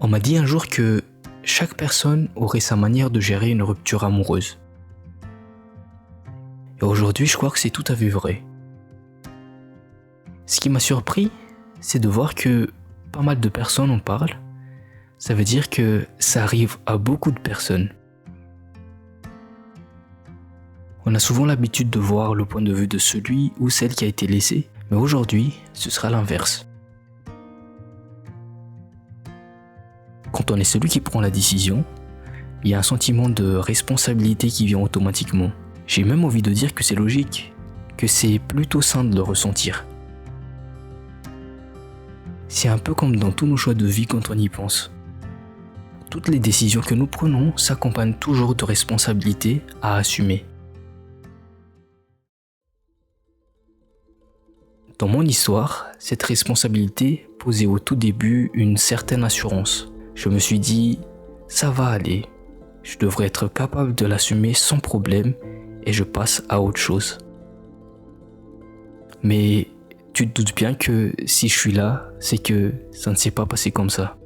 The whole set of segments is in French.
On m'a dit un jour que chaque personne aurait sa manière de gérer une rupture amoureuse. Et aujourd'hui, je crois que c'est tout à fait vrai. Ce qui m'a surpris, c'est de voir que pas mal de personnes en parlent. Ça veut dire que ça arrive à beaucoup de personnes. On a souvent l'habitude de voir le point de vue de celui ou celle qui a été laissé, mais aujourd'hui, ce sera l'inverse. Quand on est celui qui prend la décision, il y a un sentiment de responsabilité qui vient automatiquement. J'ai même envie de dire que c'est logique, que c'est plutôt sain de le ressentir. C'est un peu comme dans tous nos choix de vie quand on y pense. Toutes les décisions que nous prenons s'accompagnent toujours de responsabilités à assumer. Dans mon histoire, cette responsabilité posait au tout début une certaine assurance. Je me suis dit, ça va aller, je devrais être capable de l'assumer sans problème et je passe à autre chose. Mais tu te doutes bien que si je suis là, c'est que ça ne s'est pas passé comme ça.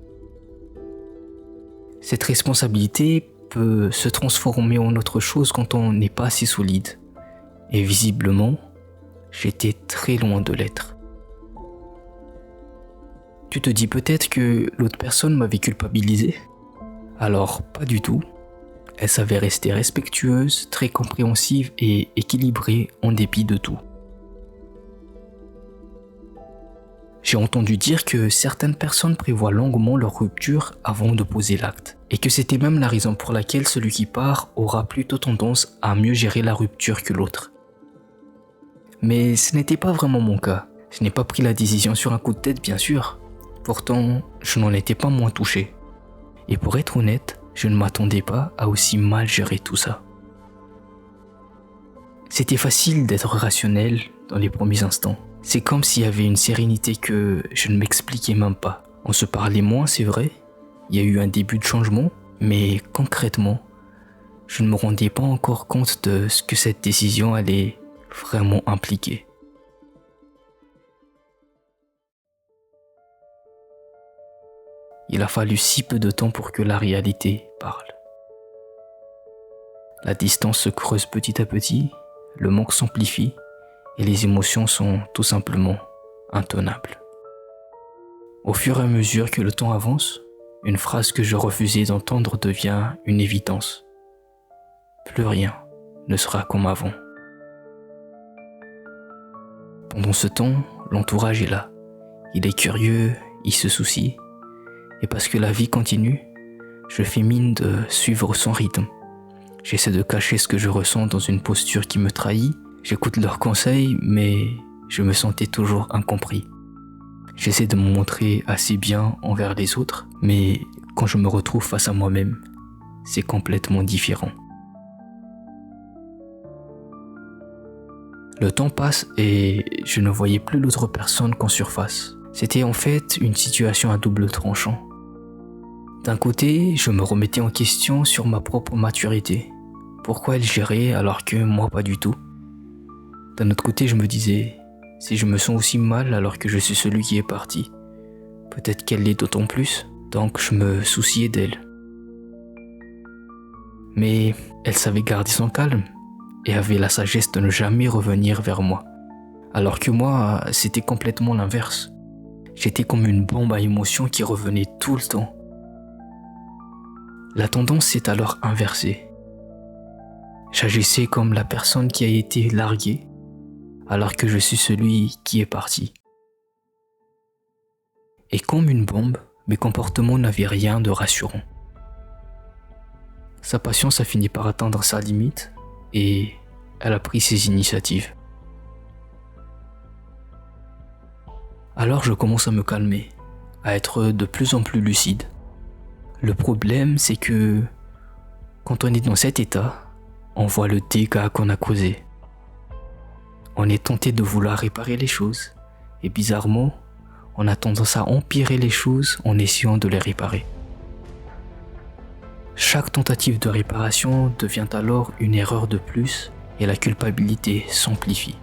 Cette responsabilité peut se transformer en autre chose quand on n'est pas assez solide. Et visiblement, j'étais très loin de l'être. Tu te dis peut-être que l'autre personne m'avait culpabilisé. Alors, pas du tout. Elle savait rester respectueuse, très compréhensive et équilibrée en dépit de tout. J'ai entendu dire que certaines personnes prévoient longuement leur rupture avant de poser l'acte. Et que c'était même la raison pour laquelle celui qui part aura plutôt tendance à mieux gérer la rupture que l'autre. Mais ce n'était pas vraiment mon cas. Je n'ai pas pris la décision sur un coup de tête, bien sûr. Pourtant, je n'en étais pas moins touché. Et pour être honnête, je ne m'attendais pas à aussi mal gérer tout ça. C'était facile d'être rationnel dans les premiers instants. C'est comme s'il y avait une sérénité que je ne m'expliquais même pas. On se parlait moins, c'est vrai. Il y a eu un début de changement, mais concrètement, je ne me rendais pas encore compte de ce que cette décision allait vraiment impliquer. Il a fallu si peu de temps pour que la réalité parle. La distance se creuse petit à petit, le manque s'amplifie et les émotions sont tout simplement intenables. Au fur et à mesure que le temps avance, une phrase que je refusais d'entendre devient une évidence. Plus rien ne sera comme avant. Pendant ce temps, l'entourage est là. Il est curieux, il se soucie. Et parce que la vie continue, je fais mine de suivre son rythme. J'essaie de cacher ce que je ressens dans une posture qui me trahit. J'écoute leurs conseils, mais je me sentais toujours incompris. J'essaie de me montrer assez bien envers les autres, mais quand je me retrouve face à moi-même, c'est complètement différent. Le temps passe et je ne voyais plus l'autre personne qu'en surface. C'était en fait une situation à double tranchant. D'un côté, je me remettais en question sur ma propre maturité. Pourquoi elle gérait alors que moi pas du tout? D'un autre côté, je me disais, si je me sens aussi mal alors que je suis celui qui est parti, peut-être qu'elle l'est d'autant plus, donc je me souciais d'elle. Mais elle savait garder son calme et avait la sagesse de ne jamais revenir vers moi. Alors que moi, c'était complètement l'inverse. J'étais comme une bombe à émotions qui revenait tout le temps. La tendance s'est alors inversée. J'agissais comme la personne qui a été larguée, alors que je suis celui qui est parti. Et comme une bombe, mes comportements n'avaient rien de rassurant. Sa patience a fini par atteindre sa limite et elle a pris ses initiatives. Alors je commence à me calmer, à être de plus en plus lucide. Le problème, c'est que quand on est dans cet état, on voit le dégât qu'on a causé. On est tenté de vouloir réparer les choses et bizarrement, on a tendance à empirer les choses en essayant de les réparer. Chaque tentative de réparation devient alors une erreur de plus et la culpabilité s'amplifie.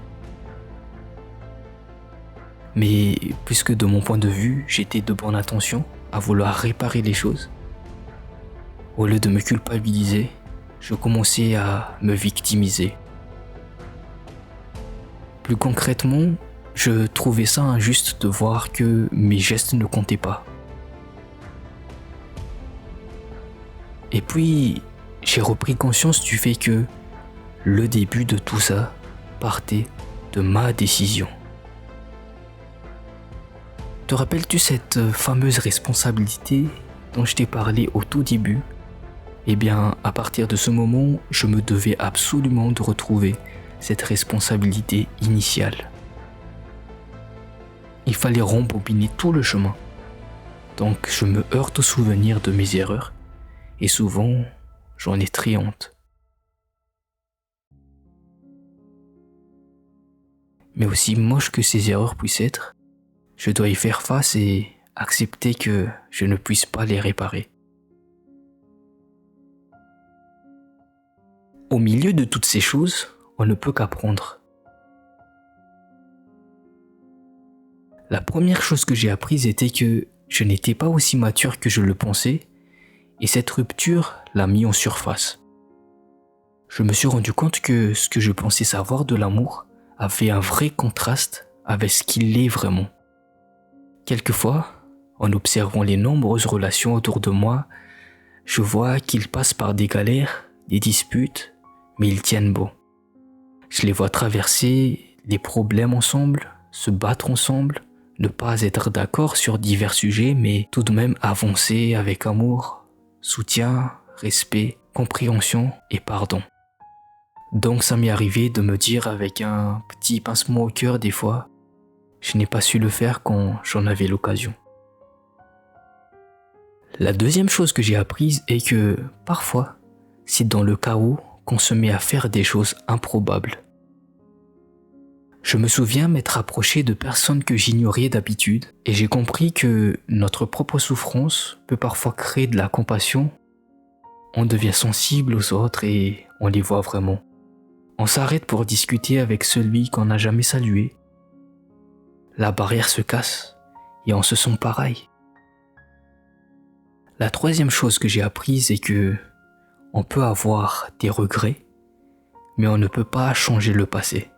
Mais puisque de mon point de vue, j'étais de bonne intention, à vouloir réparer les choses. Au lieu de me culpabiliser, je commençais à me victimiser. Plus concrètement, je trouvais ça injuste de voir que mes gestes ne comptaient pas. Et puis, j'ai repris conscience du fait que le début de tout ça partait de ma décision. Te rappelles-tu cette fameuse responsabilité dont je t'ai parlé au tout début ? Eh bien, à partir de ce moment, je me devais absolument de retrouver cette responsabilité initiale. Il fallait rembobiner tout le chemin. Donc, je me heurte au souvenir de mes erreurs et souvent, j'en ai très honte. Mais aussi moche que ces erreurs puissent être, je dois y faire face et accepter que je ne puisse pas les réparer. Au milieu de toutes ces choses, on ne peut qu'apprendre. La première chose que j'ai apprise était que je n'étais pas aussi mature que je le pensais et cette rupture l'a mis en surface. Je me suis rendu compte que ce que je pensais savoir de l'amour avait un vrai contraste avec ce qu'il est vraiment. Quelquefois, en observant les nombreuses relations autour de moi, je vois qu'ils passent par des galères, des disputes, mais ils tiennent bon. Je les vois traverser les problèmes ensemble, se battre ensemble, ne pas être d'accord sur divers sujets, mais tout de même avancer avec amour, soutien, respect, compréhension et pardon. Donc ça m'est arrivé de me dire avec un petit pincement au cœur des fois, je n'ai pas su le faire quand j'en avais l'occasion. La deuxième chose que j'ai apprise est que parfois, c'est dans le chaos qu'on se met à faire des choses improbables. Je me souviens m'être approché de personnes que j'ignorais d'habitude et j'ai compris que notre propre souffrance peut parfois créer de la compassion. On devient sensible aux autres et on les voit vraiment. On s'arrête pour discuter avec celui qu'on n'a jamais salué. La barrière se casse et on se sent pareil. La troisième chose que j'ai apprise est que on peut avoir des regrets, mais on ne peut pas changer le passé.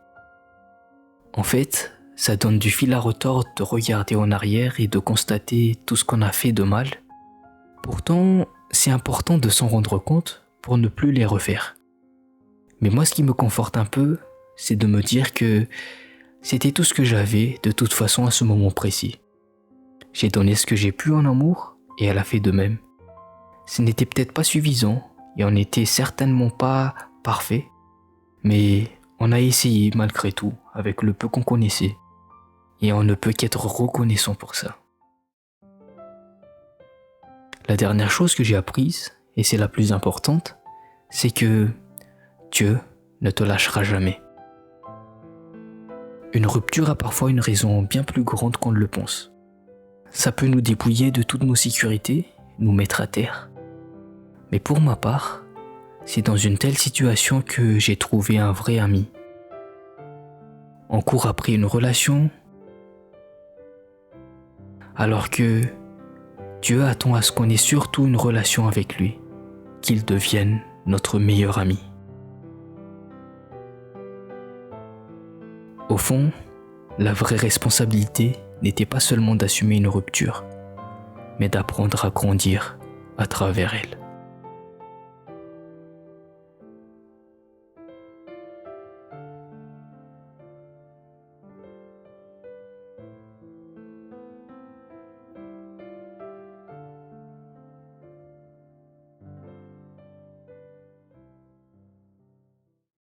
En fait, ça donne du fil à retordre de regarder en arrière et de constater tout ce qu'on a fait de mal. Pourtant, c'est important de s'en rendre compte pour ne plus les refaire. Mais moi, ce qui me conforte un peu, c'est de me dire que c'était tout ce que j'avais de toute façon à ce moment précis. J'ai donné ce que j'ai pu en amour et elle a fait de même. Ce n'était peut-être pas suffisant et on n'était certainement pas parfait, mais on a essayé malgré tout avec le peu qu'on connaissait et on ne peut qu'être reconnaissant pour ça. La dernière chose que j'ai apprise, et c'est la plus importante, c'est que Dieu ne te lâchera jamais. Une rupture a parfois une raison bien plus grande qu'on ne le pense. Ça peut nous dépouiller de toutes nos sécurités, nous mettre à terre. Mais pour ma part, c'est dans une telle situation que j'ai trouvé un vrai ami. On court après une relation, alors que Dieu attend à ce qu'on ait surtout une relation avec lui, qu'il devienne notre meilleur ami. Au fond, la vraie responsabilité n'était pas seulement d'assumer une rupture, mais d'apprendre à grandir à travers elle.